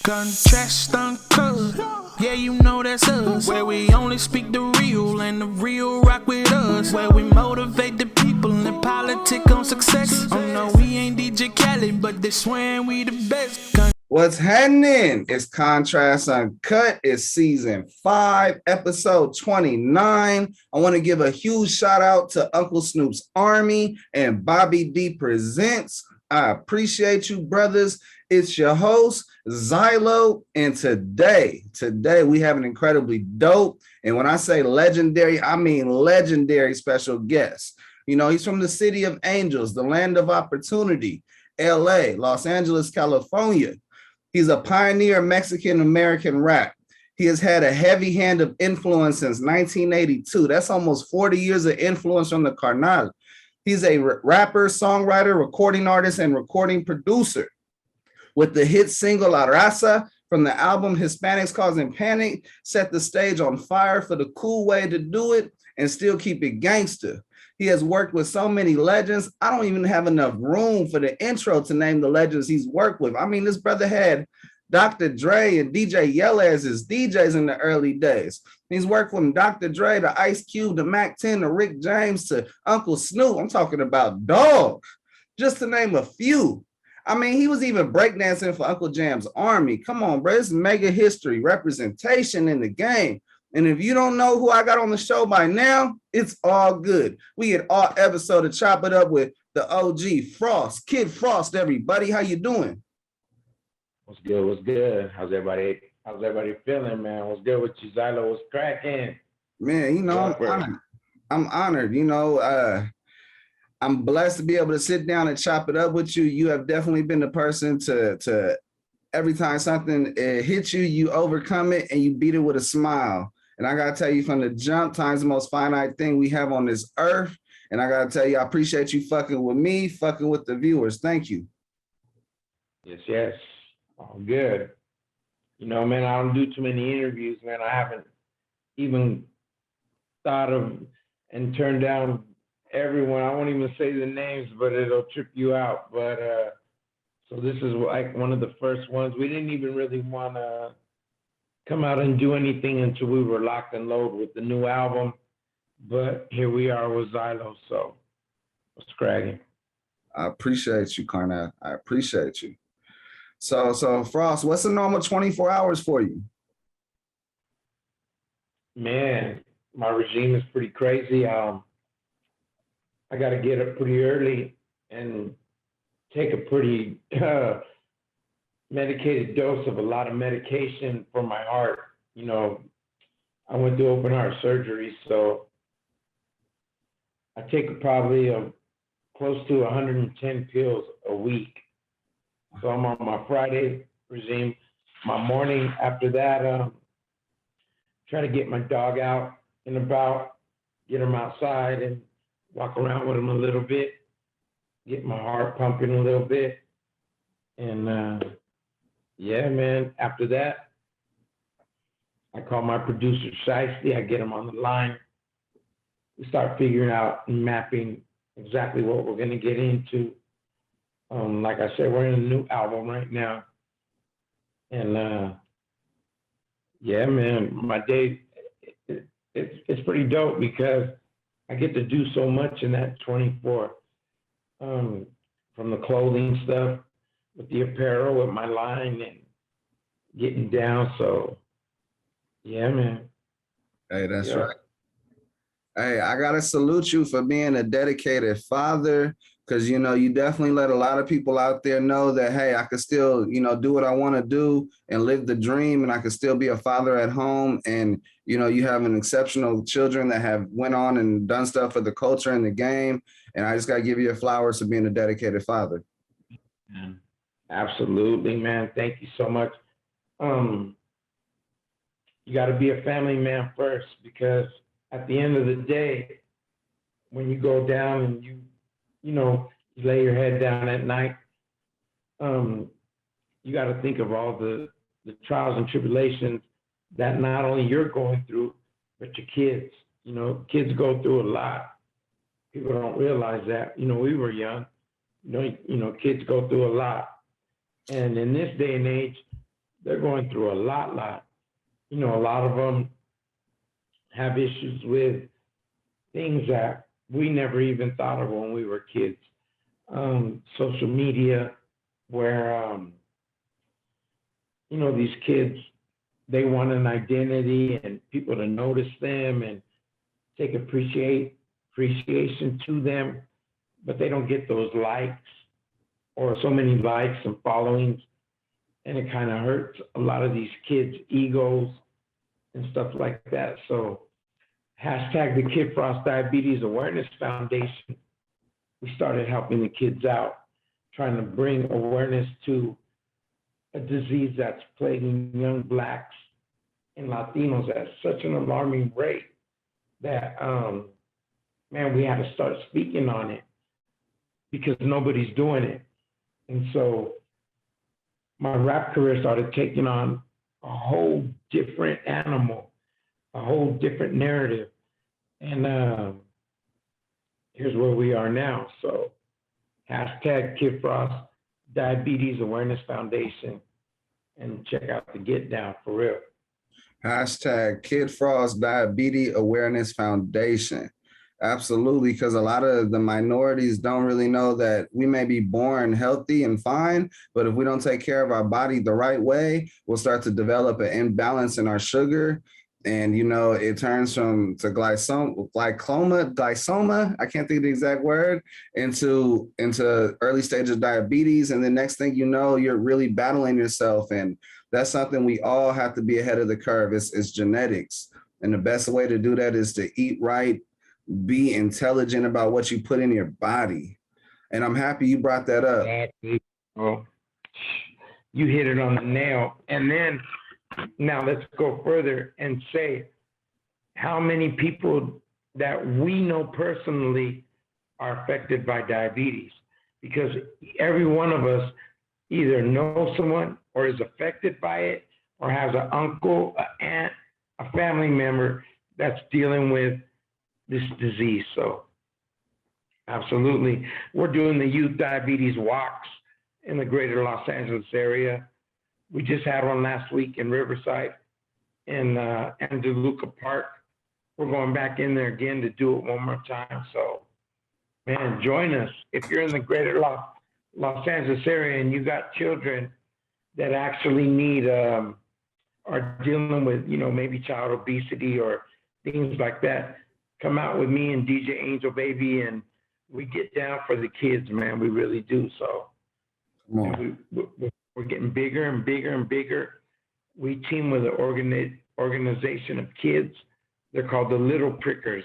Contrast uncut, yeah, you know that's us. Where we only speak the real and the real rock with us. Where we motivate the people and politic on success. Oh no, we ain't DJ Khaled, but they swearing we the best. What's happening? It's Contrast Uncut. It's season 5, episode 29. I want to give a huge shout out to Uncle Snoop's Army and Bobby D Presents. I appreciate you, brothers. It's your host, Zylo, and today we have an incredibly dope, and when I say legendary, I mean legendary special guest. You know, he's from the city of angels, the land of opportunity, LA, Los Angeles, California. He's a pioneer Mexican-American rap. He has had a heavy hand of influence since 1982. That's almost 40 years of influence from the Carnal. He's a rapper, songwriter, recording artist, and recording producer. With the hit single La Raza from the album Hispanics Causing Panic, set the stage on fire for the cool way to do it and still keep it gangster. He has worked with so many legends. I don't even have enough room for the intro to name the legends he's worked with. I mean, this brother had Dr. Dre and DJ Yella as his DJs in the early days. He's worked from Dr. Dre to Ice Cube to Mac 10 to Rick James to Uncle Snoop. I'm talking about Dog, just to name a few. I mean, he was even breakdancing for Uncle Jam's Army. Come on, bro. It's mega history, representation in the game. And if you don't know who I got on the show by now, it's all good. We had all episode to chop it up with the OG Frost, Kid Frost, everybody. How you doing? What's good? What's good? How's everybody feeling, man? What's good with you, Zylo? What's cracking? Man, you know, I'm honored. You know, I'm blessed to be able to sit down and chop it up with you. You have definitely been the person to every time something hits you, you overcome it and you beat it with a smile. And I got to tell you, from the jump, time's the most finite thing we have on this earth. And I got to tell you, I appreciate you fucking with me, fucking with the viewers. Thank you. Yes. All good. You know, man, I don't do too many interviews, man. I haven't even thought of and turned down everyone. I won't even say the names, but it'll trip you out. But so this is like one of the first ones. We didn't even really want to come out and do anything until we were locked and loaded with the new album. But here we are with Zylo, so it's cracking. I appreciate you, Carnal. I appreciate you. So Frost, what's a normal 24 hours for you? Man, my regime is pretty crazy. I got to get up pretty early and take a pretty medicated dose of a lot of medication for my heart. You know, I went through open heart surgery, so I take probably close to 110 pills a week. So I'm on my Friday regime. My morning after that, try to get my dog out and about, get him outside and walk around with him a little bit, get my heart pumping a little bit. And yeah, man, after that, I call my producer Shiesty. I get him on the line. We start figuring out and mapping exactly what we're going to get into. Like I said, we're in a new album right now. And yeah, man, my day, it's pretty dope because I get to do so much in that 24, from the clothing stuff, with the apparel, with my line, and getting down. So, yeah, man. Hey, that's right. Hey, I got to salute you for being a dedicated father, because, you know, you definitely let a lot of people out there know that, hey, I could still, you know, do what I want to do and live the dream, and I could still be a father at home. And, you know, you have an exceptional children that have went on and done stuff for the culture and the game. And I just got to give you your flowers for being a dedicated father. Absolutely, man. Thank you so much. You got to be a family man first, because at the end of the day, when you go down and you lay your head down at night, you got to think of all the trials and tribulations that not only you're going through, but your kids. Kids go through a lot. People don't realize that. We were young. kids go through a lot. And in this day and age, they're going through a lot. A lot of them have issues with things that we never even thought of when we were kids. Social media, where, these kids, they want an identity and people to notice them and take appreciation to them, but they don't get those likes or so many likes and followings. And it kind of hurts a lot of these kids' egos and stuff like that. So hashtag the Kid Frost Diabetes Awareness Foundation, we started helping the kids out, trying to bring awareness to a disease that's plaguing young Blacks and Latinos at such an alarming rate that, we had to start speaking on it because nobody's doing it. And so my rap career started taking on a whole different animal, a whole different narrative. And here's where we are now. So hashtag Kid Frost Diabetes Awareness Foundation, and check out the Get Down for real. Hashtag Kid Frost Diabetes Awareness Foundation. Absolutely, because a lot of the minorities don't really know that we may be born healthy and fine, but if we don't take care of our body the right way, we'll start to develop an imbalance in our sugar. And, it turns from glycoma, I can't think of the exact word, into early stage of diabetes. And the next thing you know, you're really battling yourself. And that's something we all have to be ahead of the curve. It's genetics. And the best way to do that is to eat right, be intelligent about what you put in your body. And I'm happy you brought that up. Well, you hit it on the nail. And then now let's go further and say how many people that we know personally are affected by diabetes, because every one of us either knows someone or is affected by it or has an uncle, an aunt, a family member that's dealing with this disease. So absolutely. We're doing the youth diabetes walks in the greater Los Angeles area. We just had one last week in Riverside in DeLuca Park. We're going back in there again to do it one more time. So, man, join us. If you're in the greater Los Angeles area and you got children that actually need, are dealing with, maybe child obesity or things like that, come out with me and DJ Angel Baby, and we get down for the kids, man. We really do. So we're getting bigger and bigger and bigger. We team with an organization of kids. They're called the Little Prickers.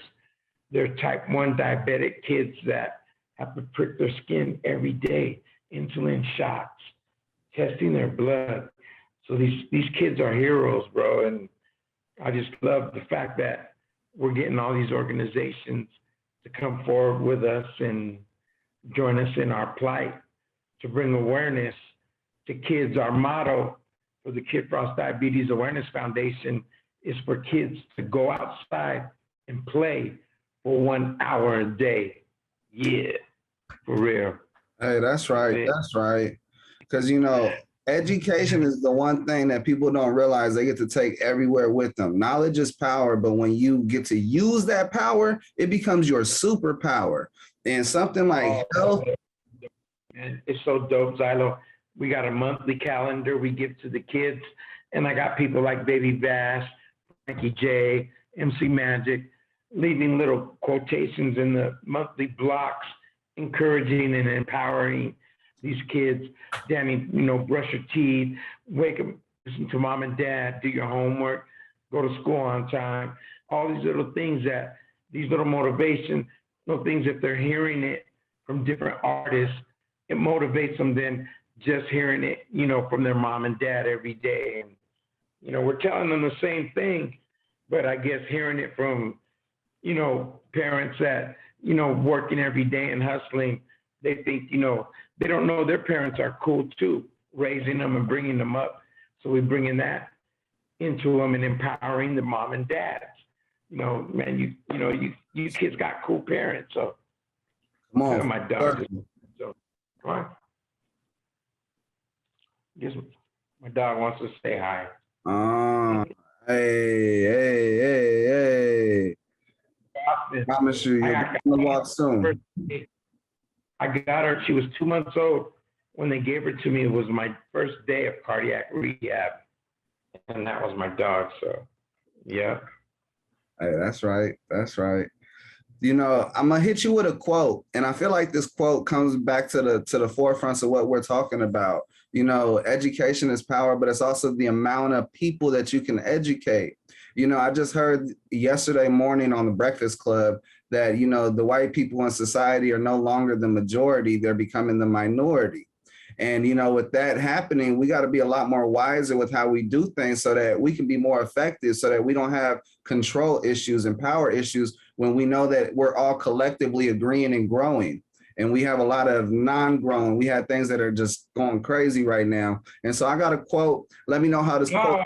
They're type 1 diabetic kids that have to prick their skin every day, insulin shots, testing their blood. So these kids are heroes, bro. And I just love the fact that we're getting all these organizations to come forward with us and join us in our plight to bring awareness to kids. Our motto for the Kid Frost Diabetes Awareness Foundation is for kids to go outside and play for 1 hour a day. Yeah, for real. Hey, that's right. Yeah. That's right. Because, education is the one thing that people don't realize they get to take everywhere with them. Knowledge is power, but when you get to use that power, it becomes your superpower. And something like health. And it's so dope, Xylo. We got a monthly calendar we give to the kids. And I got people like Baby Bash, Frankie J, MC Magic, leaving little quotations in the monthly blocks, encouraging and empowering these kids. Danny, brush your teeth, wake up, listen to mom and dad, do your homework, go to school on time. All these little things these little motivation, little things, if they're hearing it from different artists, it motivates them than just hearing it, from their mom and dad every day. And, we're telling them the same thing, but I guess hearing it from, parents that, working every day and hustling, they think, they don't know their parents are cool too, raising them and bringing them up. So we're bringing that into them and empowering the mom and dads. Man, you kids got cool parents. So Come on. my daughters. So Come on. Guess my dog wants to say hi. Oh, hey. Austin, Promise you, you'll I be got on the walk soon. I got her. She was 2 months old when they gave her to me. It was my first day of cardiac rehab, and that was my dog. So, yeah. Hey, that's right. That's right. You know, I'm gonna hit you with a quote, and I feel like this quote comes back to the forefront of what we're talking about. You know, education is power, but it's also the amount of people that you can educate. You know, I just heard yesterday morning on the Breakfast Club that, you know, the white people in society are no longer the majority, they're becoming the minority. And, you know, with that happening, we got to be a lot more wiser with how we do things so that we can be more effective, so that we don't have control issues and power issues when we know that we're all collectively agreeing and growing. And we have a lot of non-grown. We have things that are just going crazy right now. And so I got a quote. Let me know how this quote.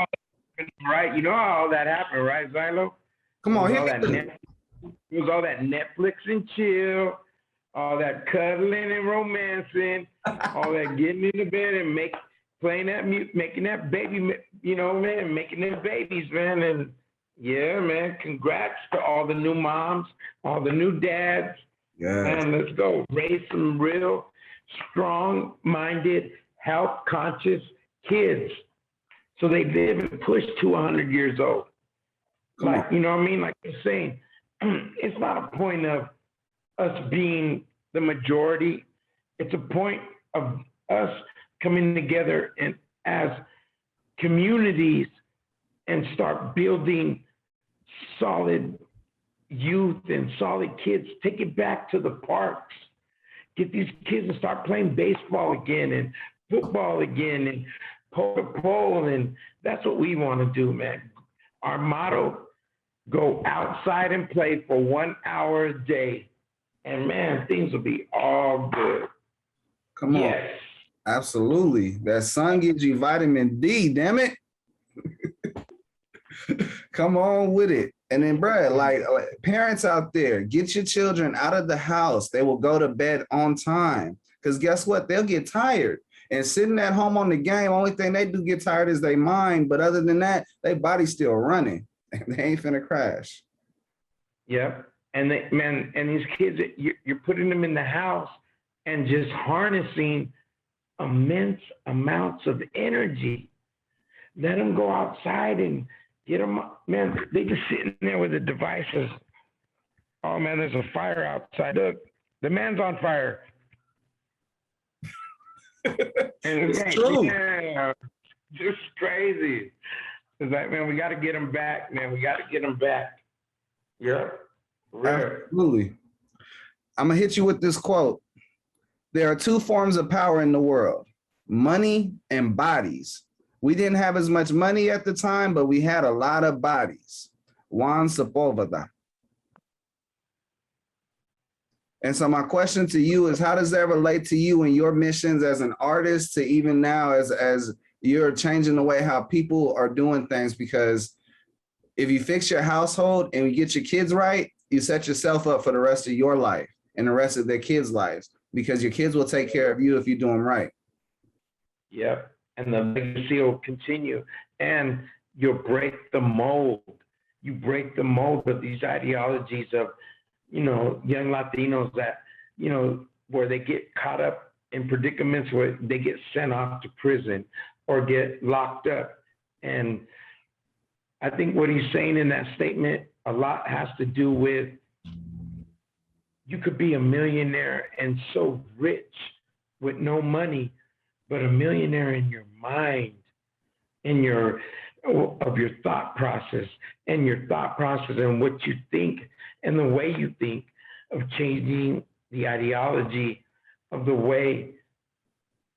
Right. You know how all that happened, right, Xylo? Come on, It was, hit it was all that Netflix and chill, all that cuddling and romancing, all that getting in the bed and playing that music, making that baby, you know, man, making them babies, man. And yeah, man, congrats to all the new moms, all the new dads. Yeah. And let's go raise some real strong-minded, health-conscious kids so they live and push to 100 years old. Like, you know what I mean? Like you're saying, it's not a point of us being the majority. It's a point of us coming together and as communities and start building solid youth and solid kids. Take it back to the parks. Get these kids to start playing baseball again and football again and pole, and that's what we want to do, man. Our motto: go outside and play for 1 hour a day, and man, things will be all good. Come on. Yes. Absolutely. That sun gives you vitamin D, damn it. Come on with it. And then, Brad, like parents out there, get your children out of the house. They will go to bed on time. Because guess what? They'll get tired. And sitting at home on the game, only thing they do get tired is their mind. But other than that, their body's still running. And they ain't finna crash. Yep. And and these kids, you're putting them in the house and just harnessing immense amounts of energy. Let them go outside and get them, man, they just sitting there with the devices. Oh man, there's a fire outside. Look, the man's on fire. It's true. Yeah, just crazy. It's like, man, we got to get them back, man. We got to get them back. Yeah. Absolutely. I'm going to hit you with this quote. There are two forms of power in the world: money and bodies. We didn't have as much money at the time, but we had a lot of bodies. Juan Sepulveda. And so my question to you is, how does that relate to you and your missions as an artist, to even now as you're changing the way how people are doing things? Because if you fix your household and you get your kids right, you set yourself up for the rest of your life and the rest of their kids' lives, because your kids will take care of you if you do them right. Yep. And the legacy will continue, and you'll break the mold. You break the mold of these ideologies of, you know, young Latinos that, you know, where they get caught up in predicaments where they get sent off to prison or get locked up. And I think what he's saying in that statement a lot has to do with, you could be a millionaire and so rich with no money, but a millionaire in your mind, in your thought process, and your thought process and what you think and the way you think, of changing the ideology of the way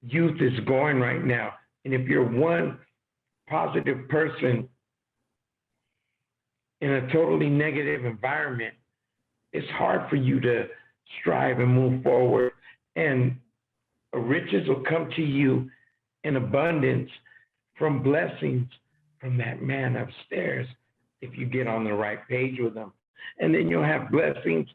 youth is going right now. And if you're one positive person in a totally negative environment, it's hard for you to strive and move forward. And riches will come to you in abundance from blessings from that man upstairs if you get on the right page with him. And then you'll have blessings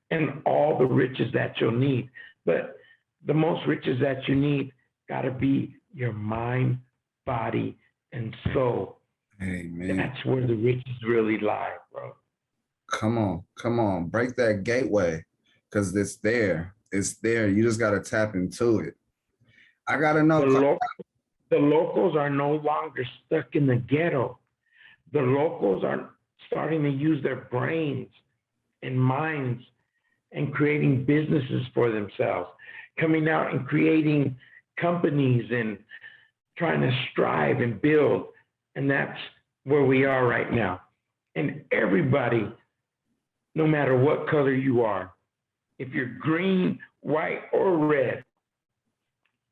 and all the riches that you'll need. But the most riches that you need got to be your mind, body, and soul. Amen. That's where the riches really lie, bro. Come on, break that gateway, because it's there. It's there. You just got to tap into it. I got to know. The locals are no longer stuck in the ghetto. The locals are starting to use their brains and minds and creating businesses for themselves, coming out and creating companies and trying to strive and build. And that's where we are right now. And everybody, no matter what color you are, if you're green, white, or red,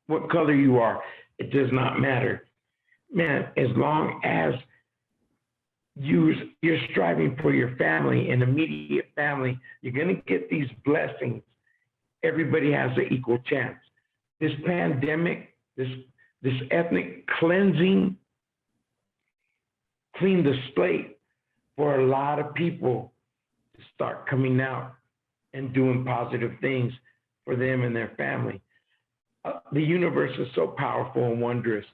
what color you are, it does not matter. Man, as long as you're striving for your family and immediate family, you're going to get these blessings. Everybody has an equal chance. This pandemic, this ethnic cleansing cleaned the slate for a lot of people to start coming out and doing positive things for them and their family. The universe is so powerful and wondrous.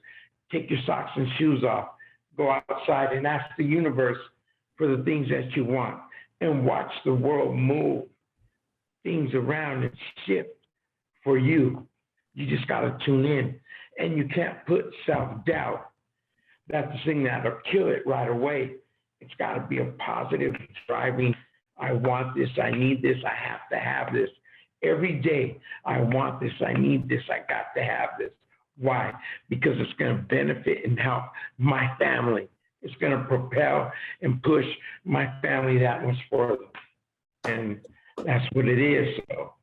Take your socks and shoes off, go outside and ask the universe for the things that you want, and watch the world move things around and shift for you. You just got to tune in, and you can't put self-doubt. That's the thing that'll kill it right away. It's got to be a positive driving. I want this, I need this, I have to have this. Every day, I want this, I need this, I got to have this. Why? Because it's going to benefit and help my family. It's going to propel and push my family that much further. And that's what it is. So.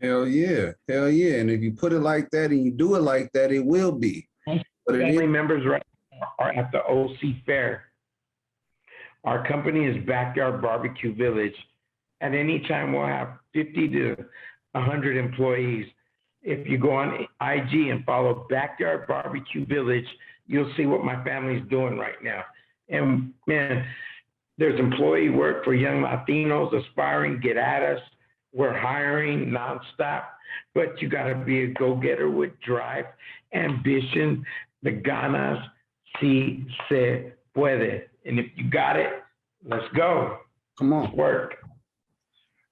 Hell yeah. And if you put it like that and you do it like that, it will be. But family members right now are at the OC Fair. Our company is Backyard Barbecue Village. At any time, we'll have 50 to 100 employees. If you go on IG and follow Backyard Barbecue Village, you'll see what my family's doing right now. And man, there's employee work for young Latinos aspiring, get at us. We're hiring nonstop, but you gotta be a go-getter with drive, ambition, the ganas, si se puede. And if you got it, let's go. Come on. Work.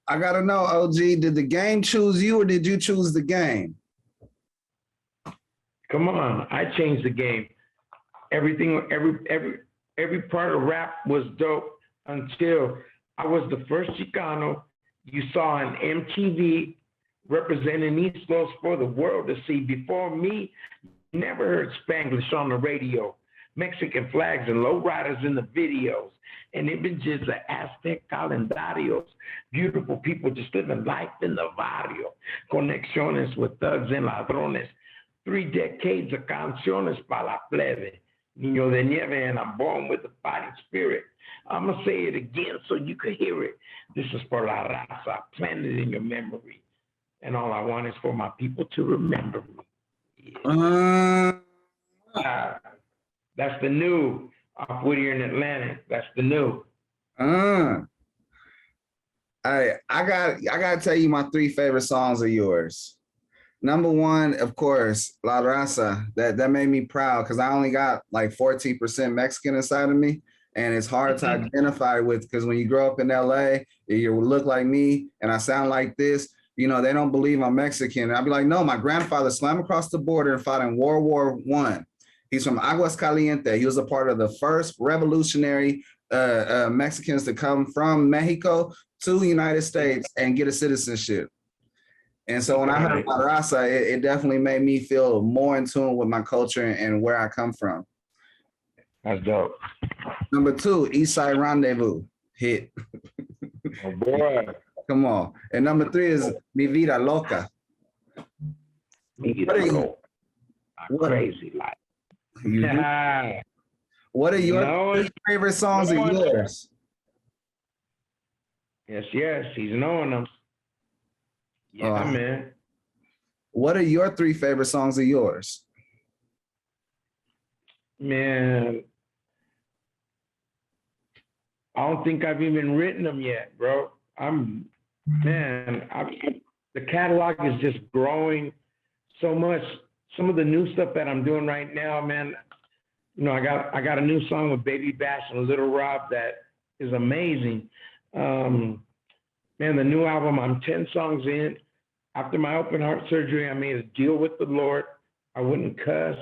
I gotta know, OG, did the game choose you or did you choose the game? Come on, I changed the game. Everything, every part of rap was dope until I was the first Chicano you saw on MTV representing East Los for the world to see. Before me, you never heard Spanglish on the radio, Mexican flags and lowriders in the videos, and images of Aztec calendarios, beautiful people just living life in the barrio, conexiones with thugs and ladrones, 3 decades of canciones para la plebe, Niño de Nieve, and I'm born with a fighting spirit. I'm going to say it again so you can hear it. This is for La Raza, planted in your memory. And all I want is for my people to remember me. Yeah. That's the new off Whittier in Atlantic. That's the new. I gotta tell you my 3 favorite songs of yours. Number 1, of course, La Raza. That made me proud because I only got like 14% Mexican inside of me. And it's hard to identify with because when you grow up in LA, you look like me and I sound like this, you know, they don't believe I'm Mexican. And I'll be like, no, my grandfather slammed across the border and fought in World War I. He's from Aguascalientes. He was a part of the first revolutionary Mexicans to come from Mexico to the United States and get a citizenship. And so when I heard La Raza, it definitely made me feel more in tune with my culture and where I come from. That's dope. Number 2, Eastside Rendezvous, hit. Oh boy. Come on. And number 3 is Mi Vida Loca. Mi Vida Loca. Crazy life. What are your favorite songs of yours? Yes, he's knowing them. Yeah, man. What are your 3 favorite songs of yours? Man, I don't think I've even written them yet, bro. The catalog is just growing so much. Some of the new stuff that I'm doing right now, man. You know, I got a new song with Baby Bash and Little Rob that is amazing. Man, the new album, I'm 10 songs in. After my open heart surgery, I made a deal with the Lord. I wouldn't cuss.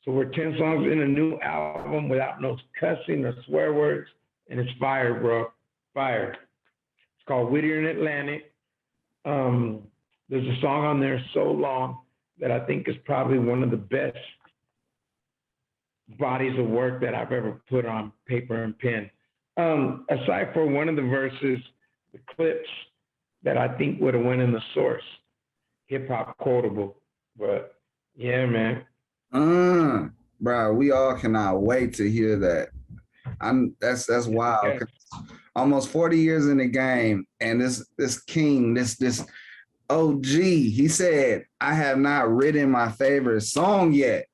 So we're 10 songs in a new album without no cussing or swear words. And it's fire, bro. Fire. It's called Whittier and Atlantic. There's a song on there, So Long, that I think is probably one of the best bodies of work that I've ever put on paper and pen. Aside from one of the verses, the clips that I think would have went in the Source, hip hop quotable. But yeah, man. Bro, we all cannot wait to hear that. That's wild. Yeah. Almost 40 years in the game, and this king, this OG, he said, I have not written my favorite song yet.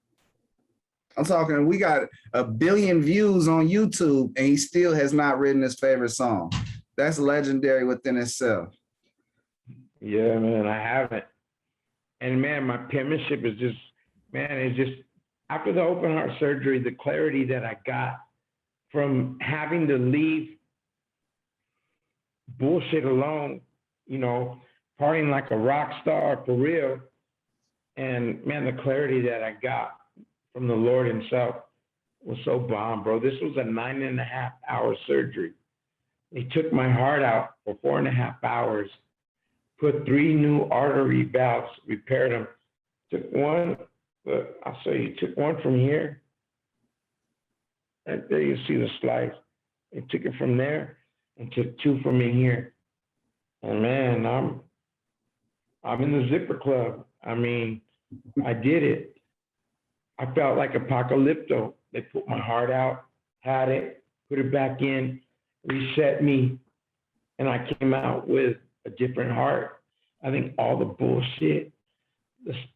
I'm talking, we got 1 billion views on YouTube, and he still has not written his favorite song. That's legendary within itself. Yeah, man, I haven't. And man, my penmanship is just, man, it's just, after the open heart surgery, the clarity that I got from having to leave bullshit alone, you know, partying like a rock star for real. And man, the clarity that I got from the Lord himself was so bomb, bro. This was a 9.5-hour surgery. They took my heart out for 4.5 hours, put 3 new artery valves, repaired them. Took one, but I'll show you, took one from here. Right there, you see the slice. They took it from there and took 2 from in here. And man, I'm in the zipper club. I mean, I did it. I felt like Apocalypto. They put my heart out, had it, put it back in, reset me, and I came out with a different heart. I think all the bullshit,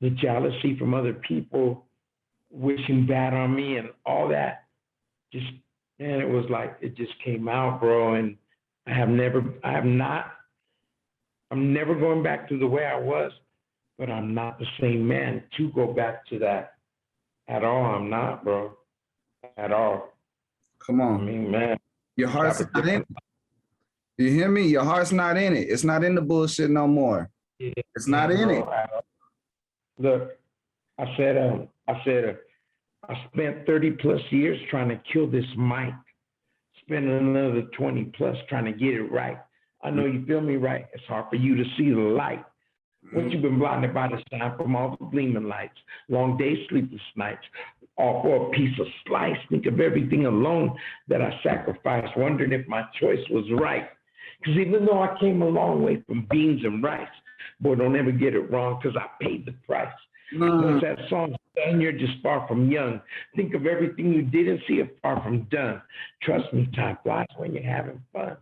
the jealousy from other people wishing bad on me and all that, just, man, it was like, it just came out, bro. And I'm never going back to the way I was, but I'm not the same man to go back to that at all. I'm not, bro, at all. Come on. I mean, man. Your heart's not in it. You hear me? Your heart's not in it. It's not in the bullshit no more. Yeah, it's not in it. Look, I spent 30 plus years trying to kill this mic. Spend another 20 plus trying to get it right. I know you feel me, right? It's hard for you to see the light. Once you've been blinded by the shine from all the gleaming lights, long days, sleepless nights, all for a piece of slice. Think of everything alone that I sacrificed, wondering if my choice was right. Because even though I came a long way from beans and rice, boy, don't ever get it wrong, because I paid the price. Once that song's done, you're just far from young. Think of everything you did and see it far from done. Trust me, time flies when you're having fun.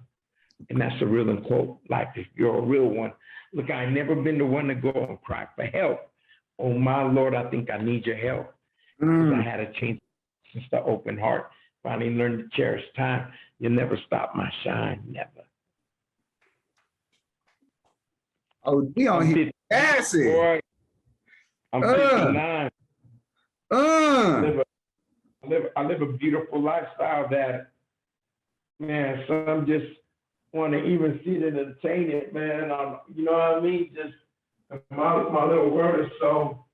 And that's a real and quote life if you're a real one. Look, I ain't never been the one to go and cry for help. Oh, my Lord, I think I need your help. Because I had a change since the open heart. Finally learned to cherish time. You'll never stop my shine, never. Oh, we on here acid. Boy, I'm 59. I live a beautiful lifestyle that, man, some just want to even see it and attain it, man. You know what I mean? Just my little world is so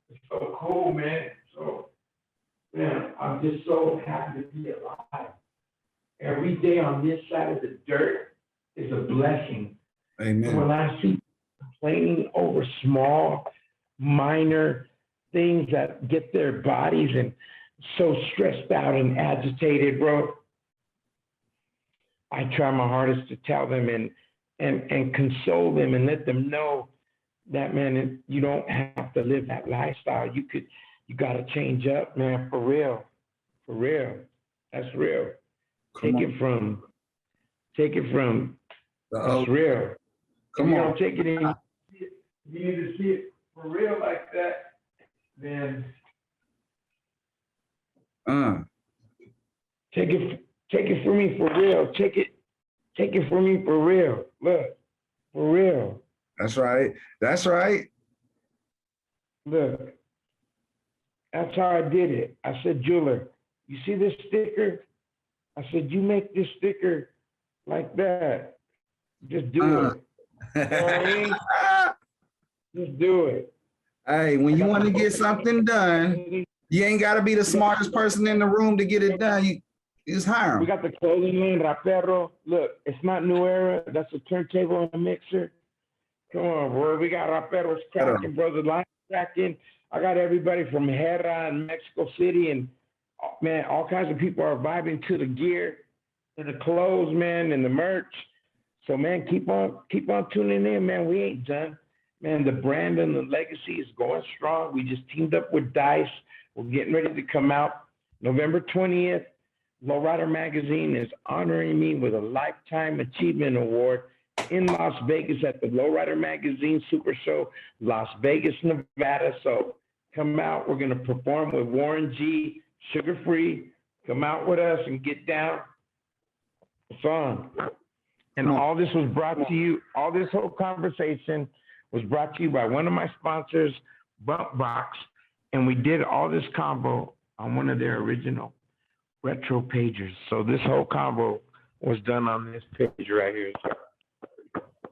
cool, man. So, man, I'm just so happy to be alive. Every day on this side of the dirt is a blessing. Amen. And when I see complaining over small, minor things that get their bodies and so stressed out and agitated, bro, I try my hardest to tell them and console them and let them know that, man, you don't have to live that lifestyle. You got to change up, man, for real. For real. That's real. Take it from, that's real. Come if you on. don't take it in, you need to see it for real like that, then take it from me for real. Take it from me for real. Look, for real. That's right. That's right. Look, that's how I did it. I said, jeweler, you see this sticker? I said, you make this sticker like that. Just do it. You know what I mean? Just do it. Hey, when you want to get something done, you ain't got to be the smartest person in the room to get it done. You just hire We them. got the clothing line, Rapero. Look, it's not New Era. That's a turntable and a mixer. Come on, bro. We got Raperos cracking, brother. Line cracking. I got everybody from Hera and Mexico City, and man, all kinds of people are vibing to the gear, to the clothes, man, and the merch. So, man, keep on tuning in, man. We ain't done. Man, the brand and the legacy is going strong. We just teamed up with Dice. We're getting ready to come out November 20th. Lowrider Magazine is honoring me with a Lifetime Achievement Award in Las Vegas at the Lowrider Magazine Super Show, Las Vegas, Nevada. So come out. We're going to perform with Warren G, Sugar Free. Come out with us and get down. It's on. And all this was brought to you, all this whole conversation was brought to you by one of my sponsors, Bump Box. And we did all this combo on one of their original retro pagers. So this whole combo was done on this page right here.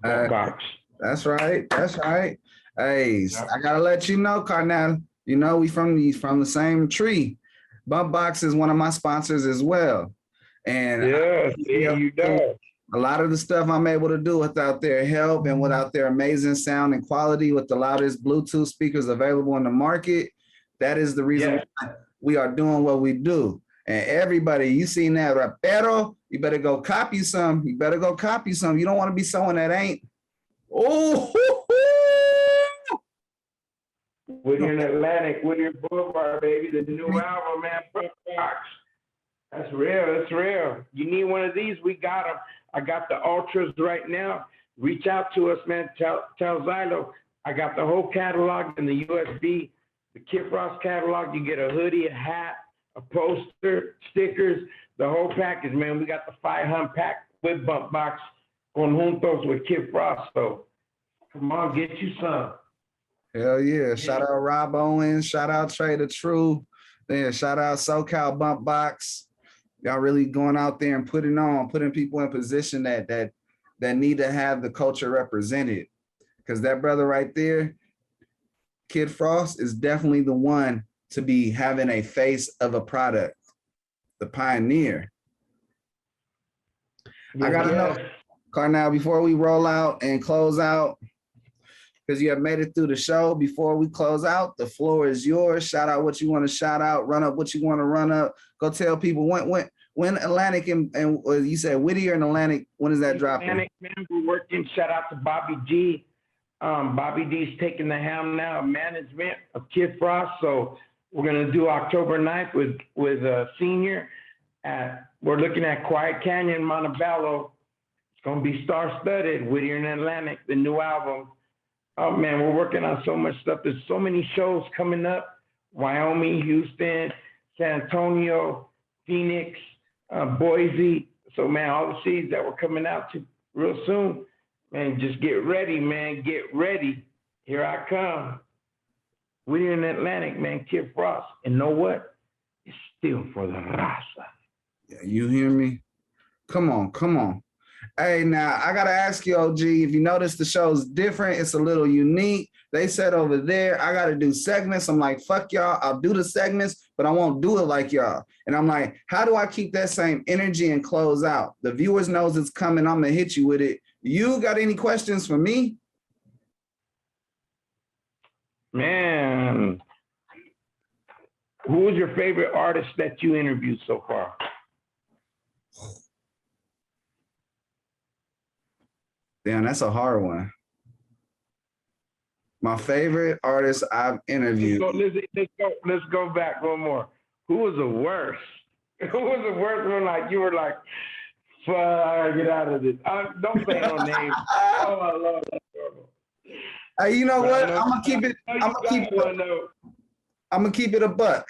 Bump Box. That's right. That's right. Hey, I gotta let you know, Carnal. You know we from the same tree. Bump Box is one of my sponsors as well. And yeah, you know. A lot of the stuff I'm able to do without their help and without their amazing sound and quality with the loudest Bluetooth speakers available in the market, that is the reason why we are doing what we do. And everybody, you seen that Rapero, you better go copy some. You better go copy some. You don't want to be someone that ain't. Oh, Whittier Atlantic, Whittier Boulevard, baby. The new album, man. Bump Box. That's real. That's real. You need one of these? We got them. I got the Ultras right now. Reach out to us, man. Tell Xylo. I got the whole catalog in the USB, the Kid Frost catalog. You get a hoodie, a hat, a poster, stickers, the whole package, man. We got the 500 pack with Bump Box conjuntos with Kid Frost. So come on, get you some. Hell yeah. Shout out Rob Owens. Shout out Trey the True. Then shout out SoCal Bump Box. Y'all really going out there and putting people in position that need to have the culture represented. Because that brother right there, Kid Frost, is definitely the one to be having a face of a product, the pioneer. I gotta know, Carnal, before we roll out and close out, because you have made it through the show. Before we close out, the floor is yours. Shout out what you want to shout out, run up what you want to run up. Go tell people when Atlantic and you said Whittier and Atlantic, when is that dropping? Atlantic, man, we're working. Shout out to Bobby G. Bobby D's taking the helm now of management of Kid Frost. So we're gonna do October 9th with Senior. We're looking at Quiet Canyon, Montebello. It's gonna be star-studded. Whittier and Atlantic, the new album. Oh man, we're working on so much stuff. There's so many shows coming up. Wyoming, Houston, San Antonio, Phoenix, Boise. So man, all the cities that we're coming out to real soon, man, just get ready, man. Get ready. Here I come. We're in Atlantic, man, Kid Frost. And know what? It's still for the raza. Yeah, you hear me? Come on. Hey, now I gotta ask you, OG, if you notice the show's different, it's a little unique. They said over there, I gotta do segments. I'm like, fuck y'all, I'll do the segments, but I won't do it like y'all. And I'm like, how do I keep that same energy and close out? The viewers knows it's coming, I'm gonna hit you with it. You got any questions for me? Man, who was your favorite artist that you interviewed so far? Damn, that's a hard one. My favorite artist I've interviewed. Let's go back one more. Who was the worst? Who was the worst one? Like you were like, fuck, I gotta get out of this. Don't say no names. Oh my Lord. Hey, you know what? I'm gonna keep it a buck.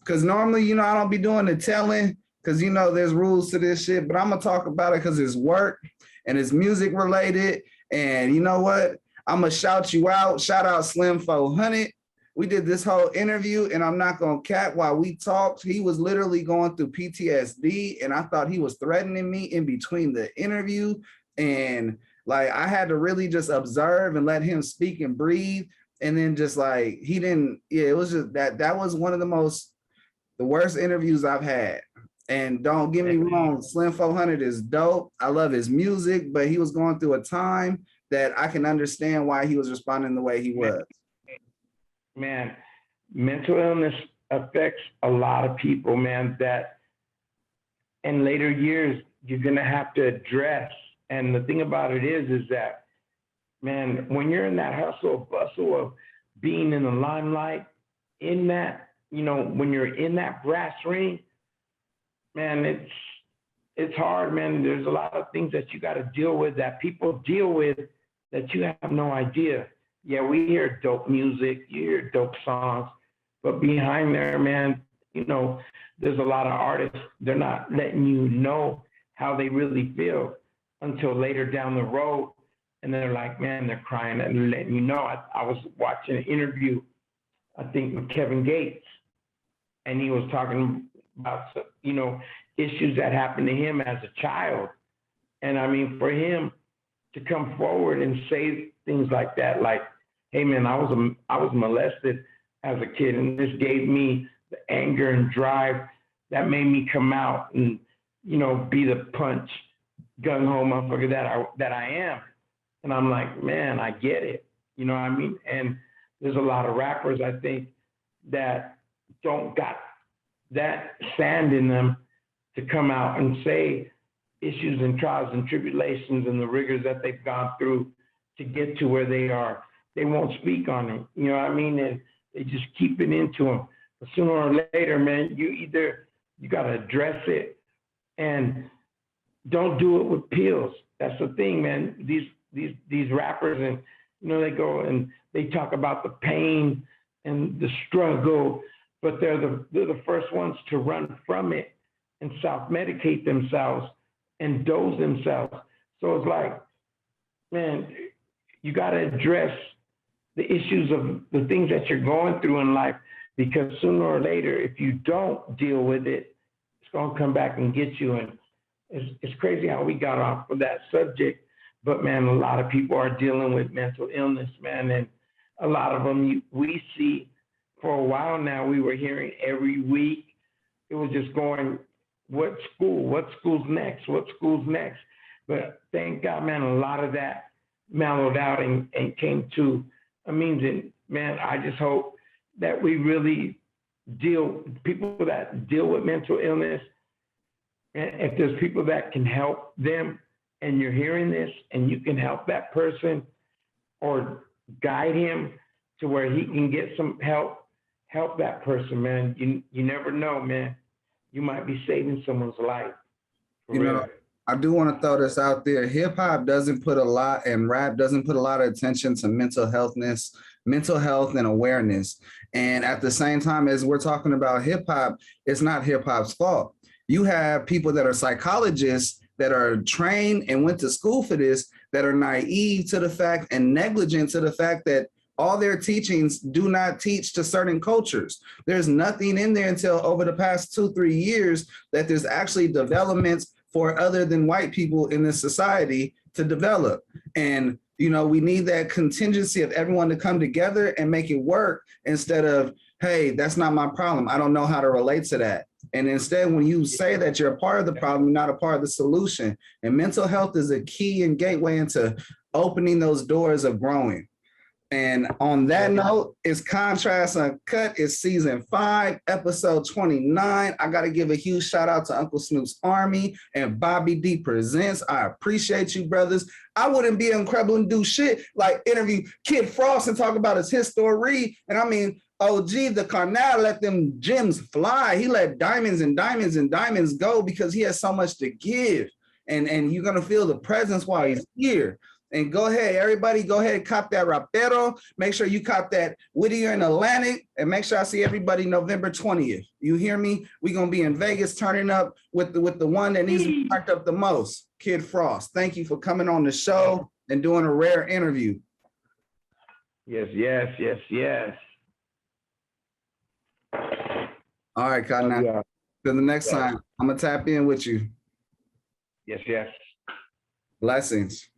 Cause normally, I don't be doing the telling, cause there's rules to this shit, but I'm gonna talk about it because it's work and it's music related. And you know what? I'm gonna shout you out. Shout out Slim 400. We did this whole interview, and I'm not gonna cap, while we talked, he was literally going through PTSD, and I thought he was threatening me in between the interview. And like I had to really just observe and let him speak and breathe. And then just like he didn't, yeah, it was just that was one of the worst interviews I've had. And don't get me wrong, Slim 400 is dope. I love his music, but he was going through a time that I can understand why he was responding the way he was. Man, mental illness affects a lot of people, man, that in later years you're gonna have to address. And the thing about it is that, man, when you're in that hustle bustle of being in the limelight, in that, you know, when you're in that brass ring, man, it's hard, man. There's a lot of things that you got to deal with, that people deal with, that you have no idea. Yeah, we hear dope music, you hear dope songs, but behind there, man, you know, there's a lot of artists, they're not letting you know how they really feel until later down the road. And they're like, man, they're crying and letting you know. I was watching an interview, I think, with Kevin Gates, and he was talking about, you know, issues that happened to him as a child. And I mean, for him to come forward and say things like that, like, hey man, I was molested as a kid, and this gave me the anger and drive that made me come out and, you know, be the punch, gung-ho motherfucker that I am. And I'm like, man, I get it. You know what I mean? And there's a lot of rappers, I think, that don't got that sand in them to come out and say issues and trials and tribulations and the rigors that they've gone through to get to where they are. They won't speak on it. You know what I mean? And they just keep it into them. But sooner or later, man, you got to address it, and don't do it with pills. That's the thing, man. These rappers, and you know, they go and they talk about the pain and the struggle, but they're the first ones to run from it and self-medicate themselves and dose themselves. So it's like, man, you got to address the issues of the things that you're going through in life, because sooner or later, if you don't deal with it, it's going to come back and get you. And it's crazy how we got off of that subject, but man, a lot of people are dealing with mental illness, man. And a lot of them we see for a while now. We were hearing every week, it was just going, what school's next? But thank God, man, a lot of that mellowed out and came to a means. And man, I just hope that we really people that deal with mental illness, and if there's people that can help them and you're hearing this and you can help that person or guide him to where he can get some help that person, man. You never know, man. You might be saving someone's life. You know, I do want to throw this out there. Hip hop doesn't put a lot, and rap doesn't put a lot of attention to mental health and awareness. And at the same time, as we're talking about hip hop, it's not hip hop's fault. You have people that are psychologists that are trained and went to school for this, that are naive to the fact and negligent to the fact that all their teachings do not teach to certain cultures. There's nothing in there until over the past 2-3 years that there's actually developments for other than white people in this society to develop. And, you know, we need that contingency of everyone to come together and make it work, instead of, hey, that's not my problem, I don't know how to relate to that. And instead, when you say that you're a part of the problem, you're not a part of the solution. And mental health is a key and gateway into opening those doors of growing. And on that note, it's Contrast Uncut. It's season 5, episode 29. I got to give a huge shout out to Uncle Snoop's Army and Bobby D Presents. I appreciate you, brothers. I wouldn't be incredible and do shit like interview Kid Frost and talk about his history. And I mean, OG, the Carnal let them gems fly. He let diamonds and diamonds and diamonds go because he has so much to give. And you're going to feel the presence while he's here. And go ahead, everybody, go ahead and cop that Rapero. Make sure you cop that Whittier and Atlantic. And make sure I see everybody November 20th. You hear me? We're going to be in Vegas turning up with the one that needs to be marked up the most, Kid Frost. Thank you for coming on the show and doing a rare interview. Yes. All right, Cotton. Yeah. Till the next Yeah. time, I'm gonna tap in with you. Yes, yes. Blessings.